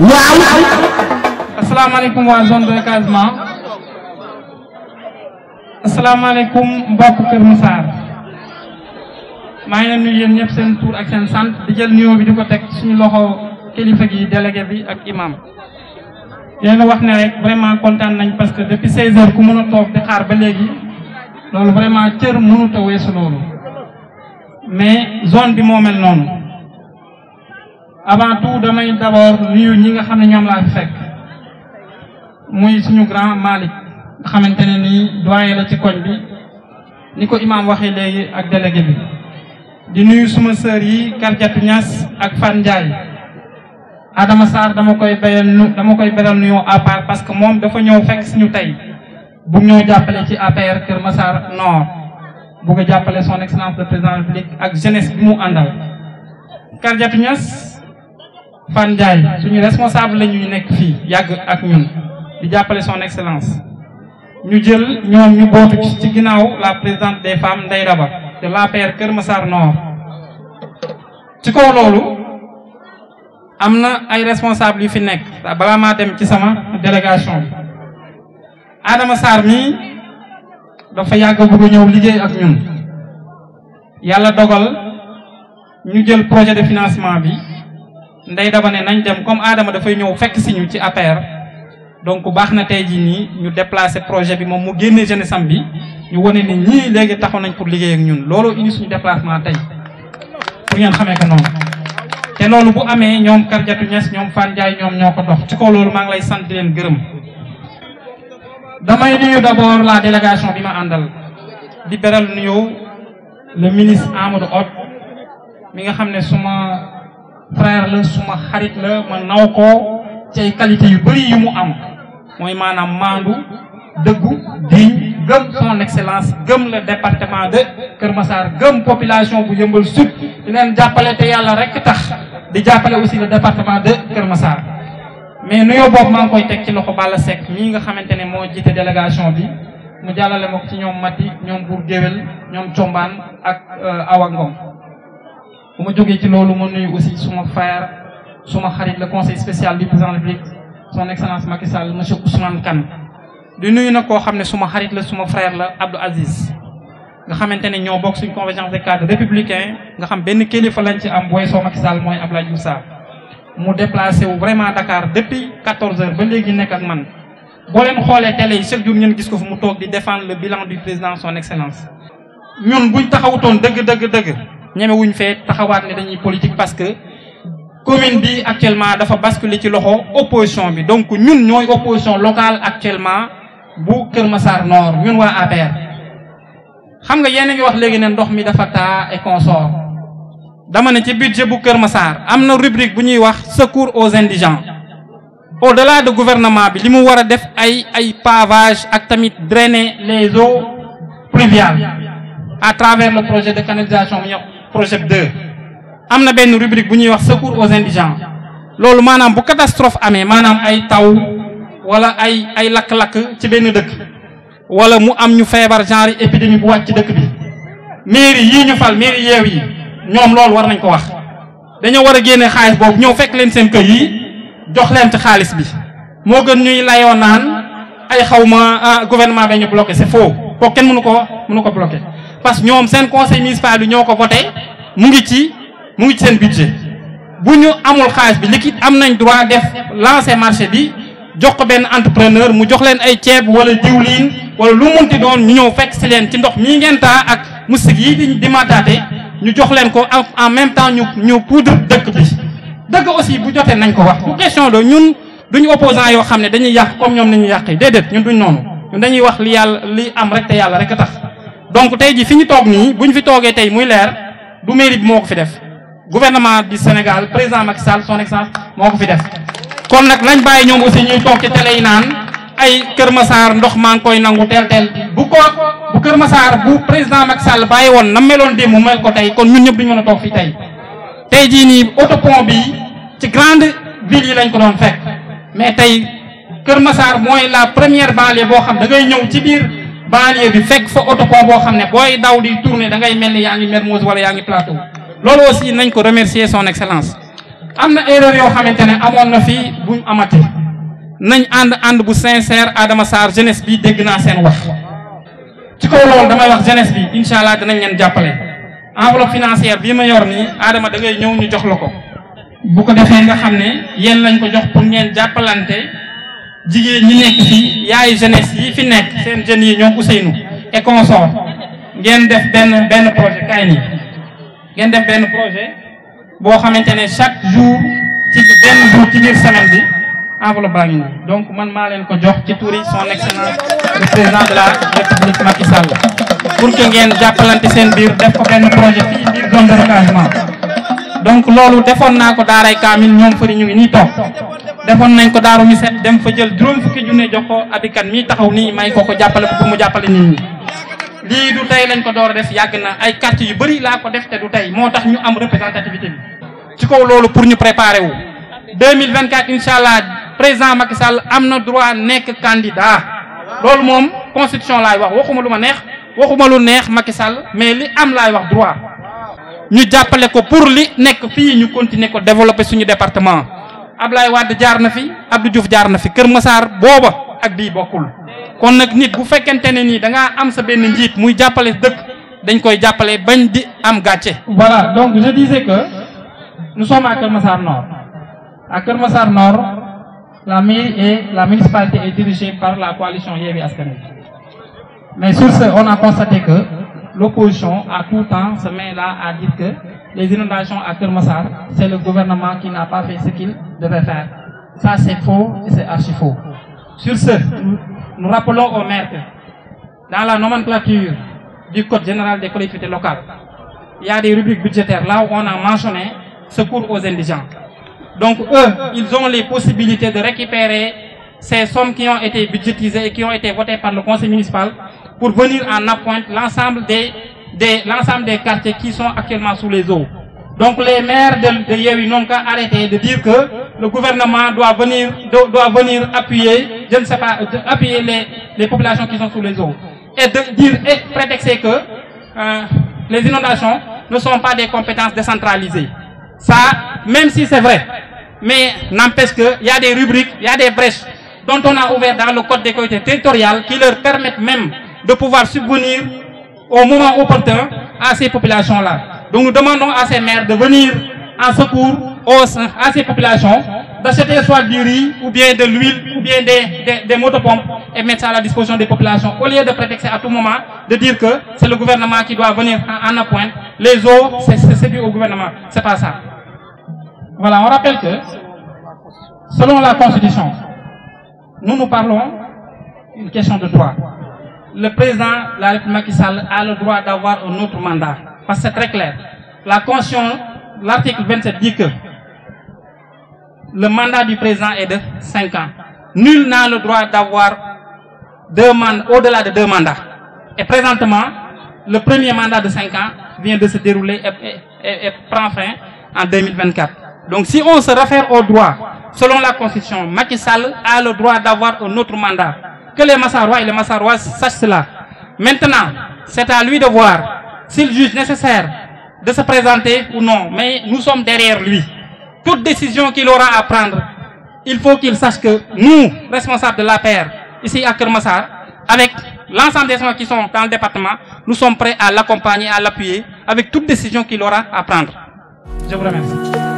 waaw. asalaamaaleykum waa zone de recasement. asalaamaaleykum mbokk Kër Massar. maa ngi leen nuyu yéen ñëpp seen tur ak seen sant di jël nuyoo bi di ko teg suñu loxo kilifa gi délégué bi ak imam. yéen a wax ne rek vraiment kontaan nañ parce que depuis 16 heures ku mën a toog di xaar ba léegi loolu vraiment cër mënut a weesu loolu. mais zone bi moo mel noonu. avant tout damay d'abord nuyu ñi nga xam ne ñoom laa fi fekk. muy suñu grand Malick nga xamante ne nii doyen la ci koñ bi ni ko imam waxee léegi ak délégué bi. di nuyu suma sœur yi Kardiatou Niass ak Fan Ndiaye. Adama Sarr dama koy beral nuyoo à part parce que moom dafa ñëw fekk suñu tey bu ñoo jàppale ci APR Kër Massar Nord bugg a jàppale son excellence le président de la République ak jeunesse bi mu àndal. Kardiatou Niass Fan Ndiaye suñu responsable la ñuy nekk fii yàgg ak ñun di jàppale son excellence ñu jël ñoom ñu bootu ci ginnaaw la présidente des femmes Ndeye Raba de l'APR Kër Massar Nord. ci kaw loolu am na ay responsable yu fi nekk balaa maa dem ci sama délégation bi Adama Sarr mii dafa yàgg bëgg a ñëw liggéey ak ñun yàlla dogal ñu jël projet de financement bi Ndeye Daba ne nañ dem comme Adama dafay ñëw fekk si ñu ci APR donc baax na tey jii nii ñu déplacer projet bi moom mu génnee jeunesse am bi ñu wane ni ñii léegi taxaw nañ pour liggéey ak ñun loolu indi suñu déplacement tey pour ngeen xamee ko noonu. te loolu bu amee ñoom Kardiatou Niass ñoom Fan Ndiaye ñoom ñoo ko dox ci kaw loolu maa ngi lay sant di leen gërëm. damay nuyu d'abord la délégation bi ma àndal di beral nuyu le ministre Amadou Hott mi nga xam ne suma frère la suma xarit la ma naw ko ci ay qualité yu bëri yu mu am mooy maanaam maandu dëggu diñ gëm son excellence gëm le département de Kër Massar gëm population bu Yeumbeul Sud di leen jàppale te yàlla rek tax di jàppale aussi le département de Kër Massar. mais nuyoo boobu maa ngi koy teg ci loxo Balla Seck mii nga xamante ne moo jiite délégation bi mu jàllale ma ko ci ñoom Mati ñoom Bour Géwél ñoom Combaan ak Awa Ngom. bu ma jógee ci loolu ma nuyu aussi suma frère suma xarit le conseil spécial du président de la République son excellence Macky Sall monsieur Ousmane Kane. di nuyu nag koo xam ne suma xarit la suma frère la Abdou Aziz nga xamante ne ñoo bokk suñu convergence des cadres républicains nga xam benn kilifa lañ ci am booy soo Macky Sall mooy Abdoulaye Diouf Sarr mu déplacé wu vraiment Dakar depuis 14 heures ba léegi nekk ak man boo leen xoolee télé yi chaque jour ngeen gis ko fu mu toog di défendre le bilan du président son excellence. ñun buñ taxawutoon dëgg ñeme wuñ fee taxawaat ne dañuy politique parce que commune bi actuellement dafa basculer ci loxo opposition bi donc ñun ñooy opposition locale actuellement bu Kër Massar Nord ñun waa APR. xam nga yéen a ngi wax léegi ne ndox mi dafa taa et consort dama ne ci budget bu Kër Massar am na rubrique bu ñuy wax secours aux indigents au-delà de gouvernement bi li mu war a def ay pavage ak tamit drainer les eaux pluviales à travers le projet de canalisation bu ñuy wax projet 2. am na benn rubrique bu ñuy wax secours aux indigents loolu maanaam bu catastrophe amee maanaam ay taw wala ay lakk-lakk ci benn dëkk wala mu am ñu feebar genre épidémie bu wàcc ci dëkk bi mairie yii ñu fal mairie yeew yi ñoom loolu war nañ ko wax dañoo war a génne xaalis boobu ñëw fekk leen seen kër yi jox leen ci xaalis bi moo gën ñuy layoo naan ay xawma gouvernement ba ñu bloqué c'est faux kooku kenn mënu ko bloqué parce que ñoom seen conseil municipal bi ñoo ko voté mu ngi ci seen budget bu ñu amul xaalis bi liquide am nañ droit def lancer marché bi jox ko benn entrepreneur mu jox leen ay ceeb wala diwlin wala lu munti doon ñu ñëw fekk si leen ci ndox mii ngeen taa ak musik yi di mataate ñu jox leen ko en même temps ñu poudre dëkk bi dëgg aussi bu jotee nañ ko wax bu question de ñun duñu opposant yoo xam ne dañuy yàq comme ñoom nañu yàqee déedéet ñun duñ noonu ñun dañuy wax li am rek te yàlla rek a tax donc tey ji fi ñu toog nii bu ñu fi toogee tey muy leer du mairie bi moo ko fi def gouvernement du Sénégal président Macky Sall son excellence moo ko fi def kon nag lañ bàyyi ñoom aussi ñuy toog ci télé yi naan ay Kër Massar ndox maa ngi koy nangu teel bu Kër Massar bu président Macky Sall bàyyi woon na meloon démb mu mel ko tey kon ñun ñëpp duñu mën a toog fii tey jii nii autopont bi ci grande ville yi lañ ko doon fekk mais tey Kër Massar mooy la première banlieue boo xam da ngay ñëw ci biir banlieue bi fekk fa autopont boo xam ne booy daw di tourner da ngay mel ni yaa ngi Mermoz wala yaa ngi Plateau loolu aussi nañ ko remercier son excellence am na erreur yoo xamante ne amoon na fii buñ amati nañ ànd bu sincère Adama Sarr jeunesse bi dégg naa seen wax ci kaw loolu damay wax jeunesse bi incha allah dinañ leen jàppale enveloppe financière bii ma yor nii Adama da ngay ñëw ñu jox la ko bu ko defee nga xam ne yéen lañ ko jox pour ngeen jàppalante jigéen ñi nekk fii yaayu jeunesse yi fi nekk seen jeunes yi ñoom Ousseynou et consort ngeen def benn projet kaay nii ngeen def benn projet boo xamante ne chaque jour ci benn jour ci biir semaine bi enveloppe baa ngi nii donc man maa leen ko jox ci turi son excellence le président de la république Macky Sall pour que ngeen jàppalante seen biir def ko benn projet fii biir zone de recasement donc loolu defoon naa ko daaray kaamil ñoom fëri ñu ngi nii toog defoon nañ ko daaru mi set dem fa jël juróom fukki junne jox ko abikat mi taxaw nii may ko jàppale ko pour mu jàppale nit ñi lii du tey lañ ko door a def yàgg na ay quartier yu bëri laa ko def te du tey moo tax ñu am représentativité bi ci kaw loolu pour ñu préparer wu 2024 incha allah président Macky Sall am na droit nekk candidat loolu moom constitution laay wax waxuma lu ma neex waxuma lu neex Macky Sall mais li am laay wax droit ñu jàppale ko pour li nekk fii ñu continuer ko développer suñu département Ablaye Wade jaar na fi Abdou Diouf jaar na fi Kër Massar booba ak bii bokkul kon nag nit bu fekkente ne nii da ngaa am sa benn njiit muy jàppale dëkk dañ koy jàppale bañ di am gàcce. voilà donc je disais que nous sommes à Kër Massar Nord. À Kër Massar Nord, la mairie et la municipalité est dirigée par la coalition Yewwi Askan Wi. Mais sur ce, on a constaté que l'opposition à tout temps se met là à dire que les inondations à Kër Massar, c'est le gouvernement qui n'a pas fait ce qu'il devait faire. Ça c'est faux et c'est archi faux. Sur ce, nous rappelons aux maires que dans la nomenclature du Code général des collectivités locales, il y a des rubriques budgétaires là où on a mentionné secours aux indigents. Donc eux, ils ont les possibilités de récupérer ces sommes qui ont été budgétisées et qui ont été votées par le conseil municipal pour venir en appointe l'ensemble des quartiers qui sont actuellement sous les eaux. Donc les maires de Yewwi n'ont qu'à arrêter de dire que le gouvernement doit venir appuyer, je ne sais pas, appuyer les populations qui sont sous les eaux. Et de dire et prétexter que les inondations ne sont pas des compétences décentralisées. Ça, même si c'est vrai, mais n'empêche qu'il y a des rubriques, il y a des brèches dont on a ouvert dans le code des collectivités territoriales qui leur permettent même de pouvoir subvenir au moment opportun à ces populations-là. Donc nous demandons à ces maires de venir en secours à ces populations, d'acheter soit du riz ou bien de l'huile ou bien des motopompes et mettre ça à la disposition des populations au lieu de prétexter à tout moment de dire que c'est le gouvernement qui doit venir en appointe. Les eaux, c'est dû au gouvernement. C'est pas ça. Voilà, on rappelle que selon la Constitution, nous parlons d'une question de droit. Le président de la République Macky Sall a le droit d'avoir un autre mandat. Parce que c'est très clair. La Constitution, l'article 27 dit que le mandat du président est de 5 ans. Nul n'a le droit d'avoir au-delà de 2 mandats. Et présentement, le premier mandat de 5 ans vient de se dérouler et prend fin en 2024. Donc si on se réfère au droit, selon la Constitution, Macky Sall a le droit d'avoir un autre mandat. Que les Massarois et les Massaroises sachent cela. Maintenant, c'est à lui de voir s'il juge nécessaire de se présenter ou non. Mais nous sommes derrière lui. Toute décision qu'il aura à prendre, il faut qu'il sache que nous, responsables de l'APR, ici à Kër Massar, avec l'ensemble des gens qui sont dans le département, nous sommes prêts à l'accompagner, à l'appuyer, avec toute décision qu'il aura à prendre. Je vous remercie.